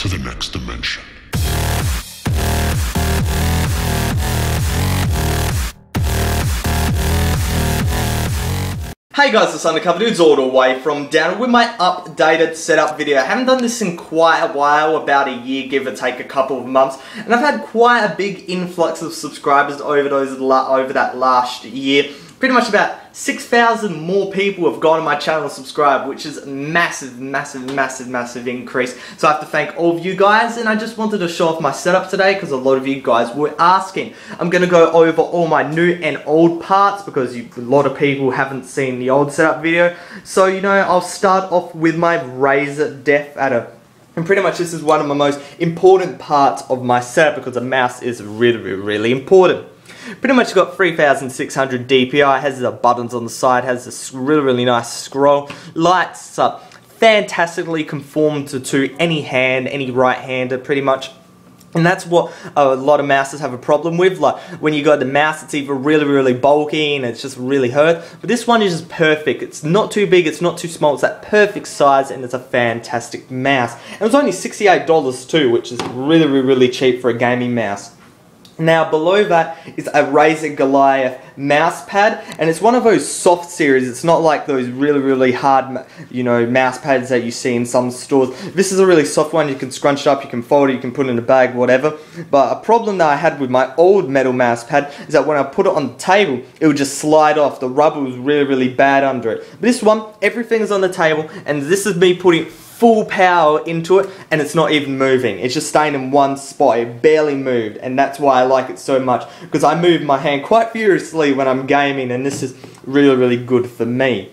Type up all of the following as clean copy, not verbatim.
to the next dimension. Hey guys, it's undercoverdudes all the way from down with my updated setup video. I haven't done this in quite a while, about a year, give or take a couple of months, and I've had quite a big influx of subscribers over that last year. Pretty much about 6,000 more people have gone to my channel and subscribed, which is a massive increase. So I have to thank all of you guys, and I just wanted to show off my setup today because a lot of you guys were asking. I'm going to go over all my new and old parts because a lot of people haven't seen the old setup video. So, you know, I'll start off with my Razer DeathAdder. And pretty much this is one of my most important parts of my setup because the mouse is really important. Pretty much got 3600 DPI, has the buttons on the side, has this really nice scroll, lights up fantastically conformed to any hand, any right-hander pretty much. And that's what a lot of mouses have a problem with. Like when you got the mouse, it's either really bulky and it's just really hurt. But this one is just perfect. It's not too big, it's not too small. It's that perfect size, and it's a fantastic mouse. And it was only $68 too, which is really cheap for a gaming mouse. Now below that is a Razer Goliathus mouse pad, and it's one of those soft series. It's not like those really hard, you know, mouse pads that you see in some stores. This is a really soft one. You can scrunch it up, you can fold it, you can put it in a bag, whatever. But a problem that I had with my old metal mouse pad is that when I put it on the table, it would just slide off. The rubber was really bad under it. But this one, everything is on the table, and this is me putting full power into it, and it's not even moving. It's just staying in one spot. It barely moved, and that's why I like it so much, because I move my hand quite furiously when I'm gaming, and this is really good for me.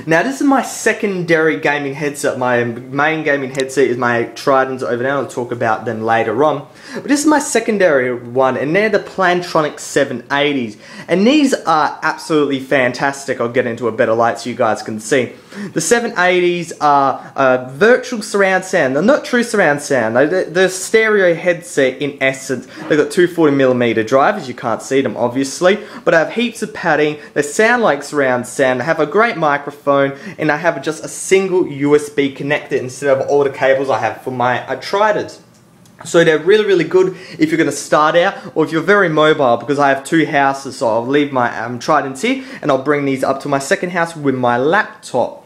Now this is my secondary gaming headset. My main gaming headset is my Trittons over there. I'll talk about them later on. But this is my secondary one, and they're the Plantronics 780s. And these are absolutely fantastic. I'll get into a better light so you guys can see. The 780s are virtual surround sound. They're not true surround sound. They're stereo headset in essence. They've got 240mm drivers. You can't see them obviously, but I have heaps of padding. They sound like surround sound. They have a great microphone, and I have just a single USB connector instead of all the cables I have for my Trittons. So they're really good if you're going to start out, or if you're very mobile, because I have two houses, so I'll leave my Trittons here and I'll bring these up to my second house with my laptop.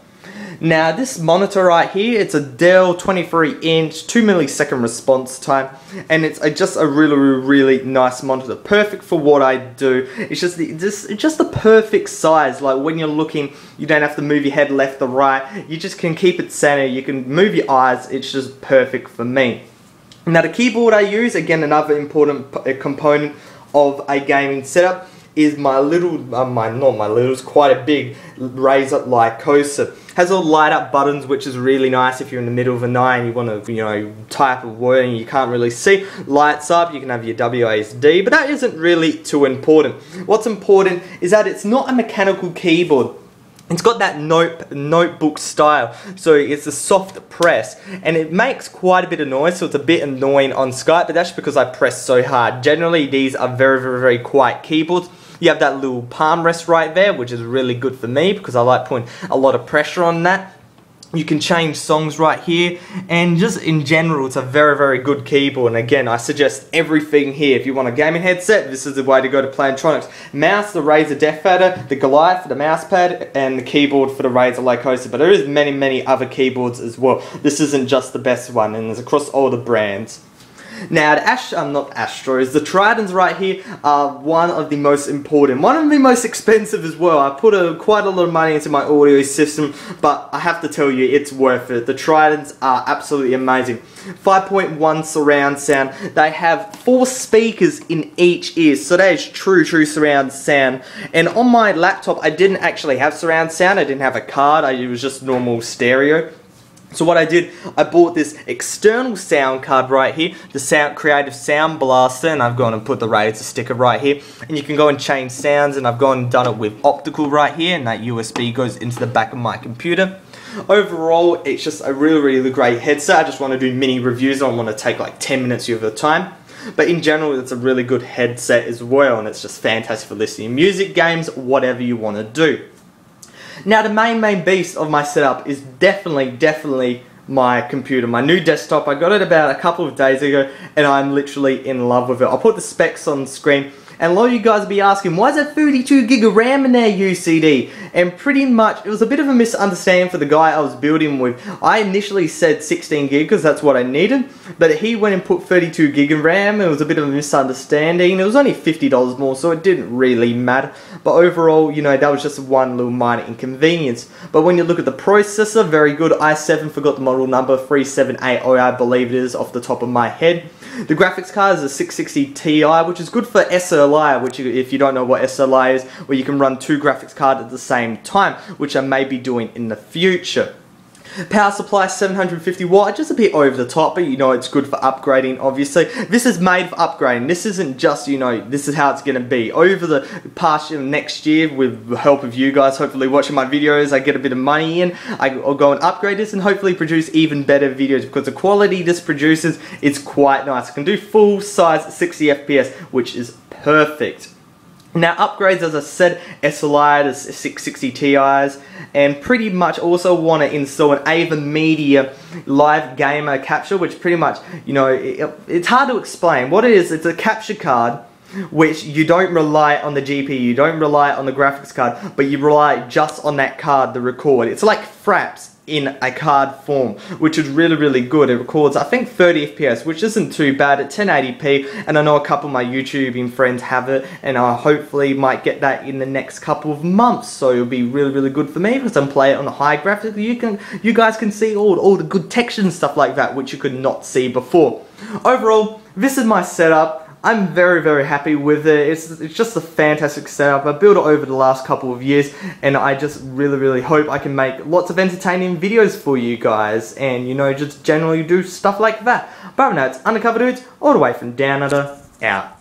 Now this monitor right here, it's a Dell 23-inch, 2 millisecond response time, and it's just a really nice monitor, perfect for what I do. It's just the perfect size. Like when you're looking, you don't have to move your head left or right. You just can keep it center. You can move your eyes. It's just perfect for me. Now the keyboard I use, again another important component of a gaming setup, is my little, it's quite a big Razer Lycosa. Has all light up buttons, which is really nice if you're in the middle of the night and you want to, you know, type a word and you can't really see. Lights up, you can have your WASD, but that isn't really too important. What's important is that it's not a mechanical keyboard. It's got that notebook style, so it's a soft press, and it makes quite a bit of noise, so it's a bit annoying on Skype, but that's because I press so hard. Generally, these are very quiet keyboards. You have that little palm rest right there, which is really good for me because I like putting a lot of pressure on that. You can change songs right here, and just in general, it's a very good keyboard. And again, I suggest everything here. If you want a gaming headset, this is the way to go to Plantronics. Mouse, the Razer DeathAdder, the Goliath for the mouse pad, and the keyboard for the Razer Lycosa. But there is many other keyboards as well. This isn't just the best one, and it's across all the brands. Now, the the Trittons right here are one of the most important, one of the most expensive as well. I put quite a lot of money into my audio system, but I have to tell you, it's worth it. The Trittons are absolutely amazing. 5.1 surround sound. They have 4 speakers in each ear, so that is true surround sound. And on my laptop, I didn't actually have surround sound. I didn't have a card. It was just normal stereo. So what I did, I bought this external sound card right here, the Creative SoundBlaster, and I've gone and put the Razer sticker right here, and you can go and change sounds, and I've gone and done it with optical right here, and that USB goes into the back of my computer. Overall, it's just a really great headset. I just want to do mini reviews. I don't want to take like 10 minutes of your time. But in general, it's a really good headset as well, and it's just fantastic for listening to music, games, whatever you want to do. Now the main beast of my setup is definitely my computer, my new desktop. I got it about a couple of days ago and I'm literally in love with it. I'll put the specs on the screen. And a lot of you guys will be asking, why is there 32 gig of RAM in there, UCD? And pretty much, it was a bit of a misunderstanding for the guy I was building with. I initially said 16 gig because that's what I needed, but he went and put 32 gig of RAM. It was a bit of a misunderstanding. It was only $50 more, so it didn't really matter. But overall, you know, that was just one little minor inconvenience. But when you look at the processor, very good. i7, forgot the model number, 3780, I believe it is, off the top of my head. The graphics card is a 660 Ti, which is good for SLI, which if you don't know what SLI is, where you can run 2 graphics cards at the same time, which I may be doing in the future. Power supply 750 watt, just a bit over the top, but you know it's good for upgrading, obviously. This is made for upgrading. This isn't just, you know, this is how it's going to be. Over the past next year, with the help of you guys, hopefully watching my videos, I get a bit of money in, I'll go and upgrade this and hopefully produce even better videos, because the quality this produces is quite nice. I can do full size 60 FPS, which is perfect. Now upgrades, as I said, SLI to 660 Ti's, and pretty much also want to install an AVerMedia live gamer capture, which pretty much, you know, it's hard to explain. What it is, it's a capture card which you don't rely on the GPU, you don't rely on the graphics card, but you rely just on that card to record. It's like fraps in a card form, which is really, really good. It records, I think, 30 FPS, which isn't too bad at 1080p, and I know a couple of my YouTubing friends have it, and I hopefully might get that in the next couple of months, so it'll be really, really good for me, because I'm playing it on a high graphics. You guys can see all the good textures and stuff like that, which you could not see before. Overall, this is my setup. I'm very, very happy with it. It's just a fantastic setup. I built it over the last couple of years, and I just really, really hope I can make lots of entertaining videos for you guys, and, you know, just generally do stuff like that. But no, it's Undercover Dudes, all the way from Down Under, out.